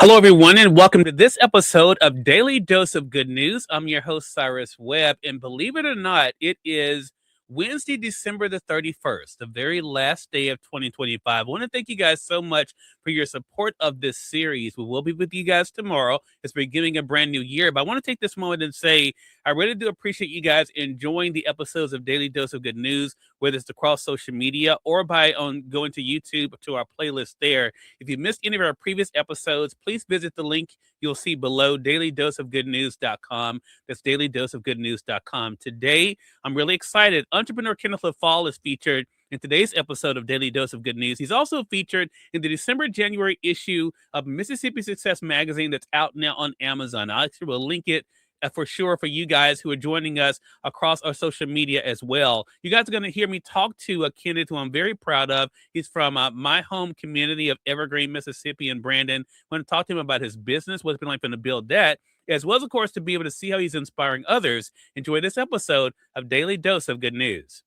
Hello, everyone, and welcome to this episode of Daily Dose of Good News. I'm your host, Cyrus Webb, and believe it or not, it is Wednesday, December the 31st, the very last day of 2025. I want to thank you guys so much for your support of this series. We will be with you guys tomorrow as we're beginning a brand new year, but I want to take this moment and say I really do appreciate you guys enjoying the episodes of Daily Dose of Good News, whether it's across social media or by going to YouTube to our playlist there. If you missed any of our previous episodes, please visit the link you'll see below, dailydoseofgoodnews.com. That's dailydoseofgoodnews.com. Today, I'm really excited. Entrepreneur Kenneth Leffall is featured in today's episode of Daily Dose of Good News. He's also featured in the December-January issue of Mississippi Success Magazine that's out now on Amazon. I actually will link it for sure for you guys who are joining us across our social media as well. You guys are going to hear me talk to Kenneth, who I'm very proud of. He's from my home community of Evergreen, Mississippi in Brandon. I want to talk to him about his business, what it's been like for him to build that, as well as, of course, to be able to see how he's inspiring others. Enjoy this episode of Daily Dose of Good News.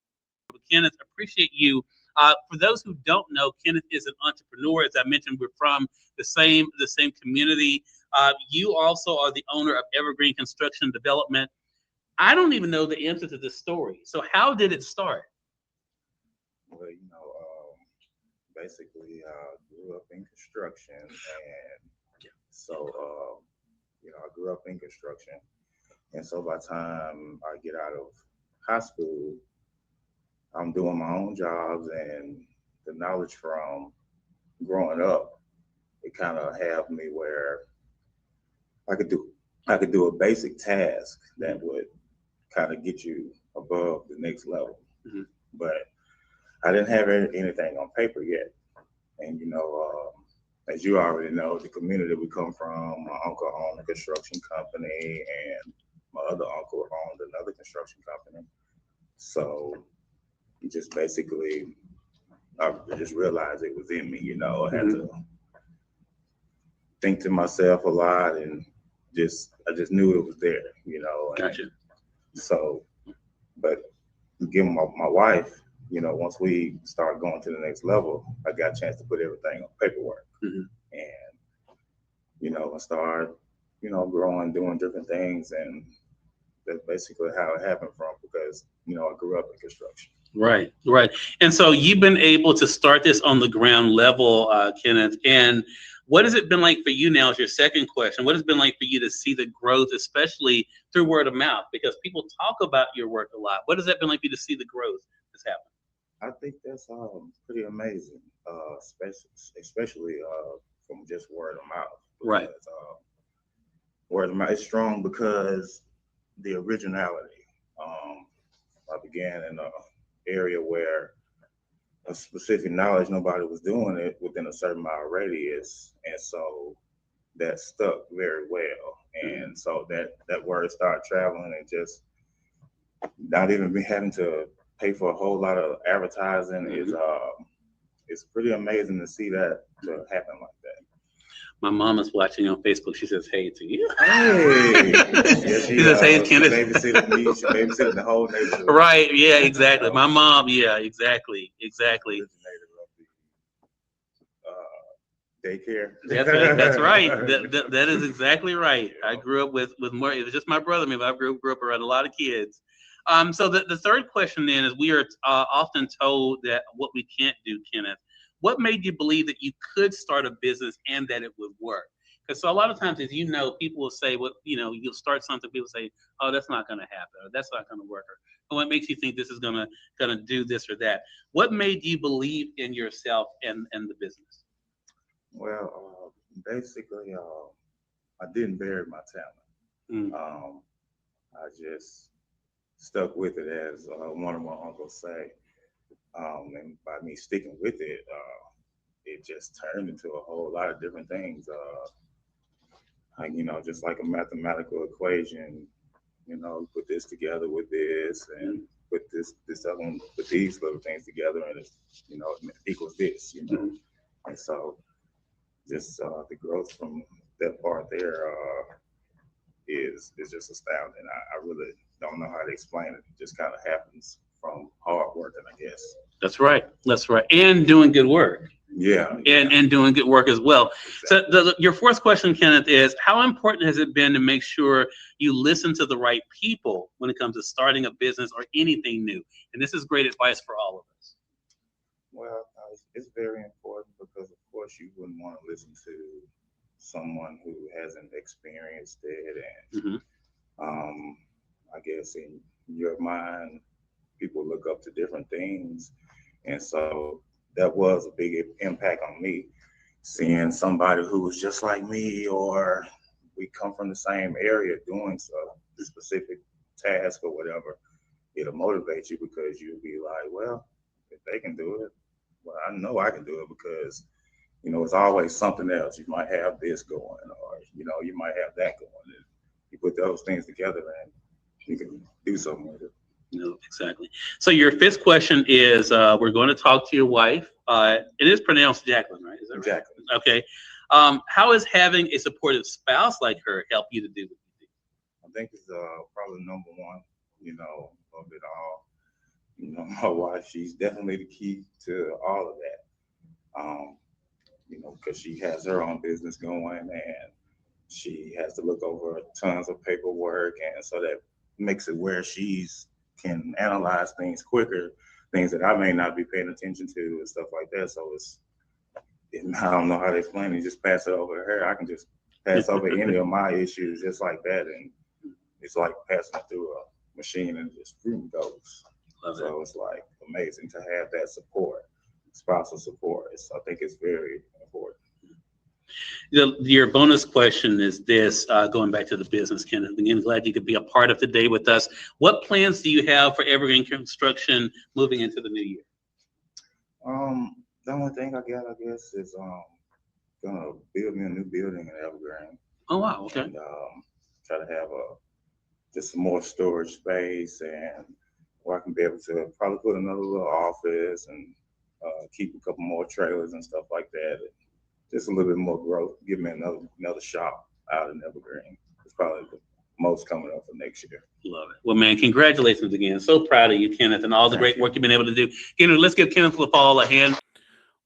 Kenneth, appreciate you. For those who don't know, Kenneth is an entrepreneur. As I mentioned, we're from the same community. You also are the owner of Evergreen Construction Development. I don't even know the answer to this story. So how did it start? Well, basically, grew up in construction, and so I grew up in construction, and so by the time I get out of high school, I'm doing my own jobs, and the knowledge from growing up, it kind of had me where I could do a basic task that would kind of get you above the next level. Mm-hmm. But I didn't have anything on paper yet. And, as you already know, the community we come from, my uncle owned a construction company and my other uncle owned another construction company. So just basically, I just realized it was in me, I had to think to myself a lot, and I just knew it was there, Gotcha. So, but given my wife, once we start going to the next level, I got a chance to put everything on paperwork. Mm-hmm. And, I started, growing, doing different things. And that's basically how it happened because, I grew up in construction. Right. And so you've been able to start this on the ground level, Kenneth. And what has it been like for you now is your second question. What has it been like for you to see the growth, especially through word of mouth? Because people talk about your work a lot. What has that been like for you to see the growth that's happened? I think that's pretty amazing, especially from just word of mouth. Right. Word of mouth is strong because the originality. I began in an area where a specific knowledge, nobody was doing it within a certain mile radius, and so that stuck very well. And so that word started traveling, and just not even having to pay for a whole lot of advertising is it's pretty amazing to see that to happen like that. My mom is watching on Facebook. She says hey to you. Hey. She says hey, Kenneth. Babysit me. She babysitting the whole neighborhood. Right. Yeah, exactly. My mom. Yeah, exactly. Originator of the daycare. That's right. That is exactly right. I grew up with more. It was just my brother. But I grew up around a lot of kids. So the third question then is, we are often told that what we can't do, Kenneth. What made you believe that you could start a business and that it would work? Because so a lot of times, as you know, people will say, well, you'll start something, people say, oh, that's not going to happen, or that's not going to work, or what makes you think this is going to do this or that? What made you believe in yourself and the business? Well, basically, I didn't bury my talent. I just stuck with it, as one of my uncles say. And by me sticking with it, it just turned into a whole lot of different things. Just like a mathematical equation, put this together with this, and put this other one, put these little things together, and it's, it equals this, And so just the growth from that part there is just astounding. I really don't know how to explain it. It just kind of happens from hard working, I guess. That's right. And doing good work. and doing good work as well. Exactly. So your fourth question, Kenneth, is how important has it been to make sure you listen to the right people when it comes to starting a business or anything new? And this is great advice for all of us. Well, it's very important because, of course, you wouldn't want to listen to someone who hasn't experienced it. And I guess in your mind, people look up to different things. And so that was a big impact on me, seeing somebody who was just like me, or we come from the same area doing the specific task or whatever. It'll motivate you because you'll be like, well, if they can do it, well, I know I can do it because, it's always something else. You might have this going, or, you might have that going. And you put those things together and you can do something with it. No, exactly. So your fifth question is, we're going to talk to your wife. It is pronounced Jacqueline, right? Is that right? Jacqueline. Okay. How is having a supportive spouse like her help you to do what you do? I think it's probably number one, of it all. My wife, she's definitely the key to all of that. Because she has her own business going and she has to look over tons of paperwork, and so that makes it where she's can analyze things quicker, things that I may not be paying attention to and stuff like that. So I don't know how to explain it. Just pass it over to her. I can just pass over any of my issues just like that, and it's like passing it through a machine and just goes. So it's like amazing to have that support, spousal support. I think it's very important. Your bonus question is this, going back to the business, Kenneth. Again, glad you could be a part of today with us. What plans do you have for Evergreen Construction moving into the new year? The only thing I guess, is gonna build me a new building in Evergreen. Oh wow, okay. And try to have just some more storage space, and where I can be able to probably put another little office and keep a couple more trailers and stuff like that. Just a little bit more growth, give me another shop out in Evergreen. It's probably the most coming up for next year. Love it. Well, man, congratulations again. So proud of you, Kenneth, and all the great work you've been able to do. Let's give Kenneth Leffall a hand.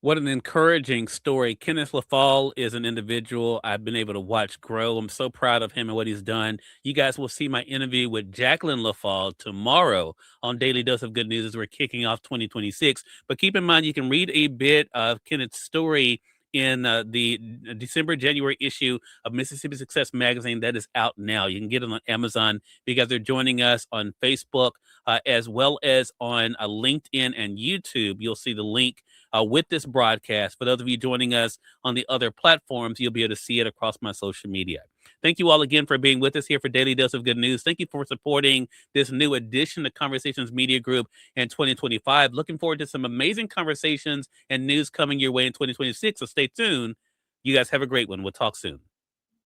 What an encouraging story. Kenneth Leffall is an individual I've been able to watch grow. I'm so proud of him and what he's done. You guys will see my interview with Jacqueline Leffall tomorrow on Daily Dose of Good News as we're kicking off 2026. But keep in mind, you can read a bit of Kenneth's story in the January issue of Mississippi Success Magazine that is out now. You can get it on Amazon. You guys are joining us on Facebook as well as on LinkedIn and YouTube. You'll see the link with this broadcast. For those of you joining us on the other platforms, you'll be able to see it across my social media. Thank you all again for being with us here for Daily Dose of Good News. Thank you for supporting this new edition of Conversations Media Group in 2025. Looking forward to some amazing conversations and news coming your way in 2026. So stay tuned. You guys have a great one. We'll talk soon.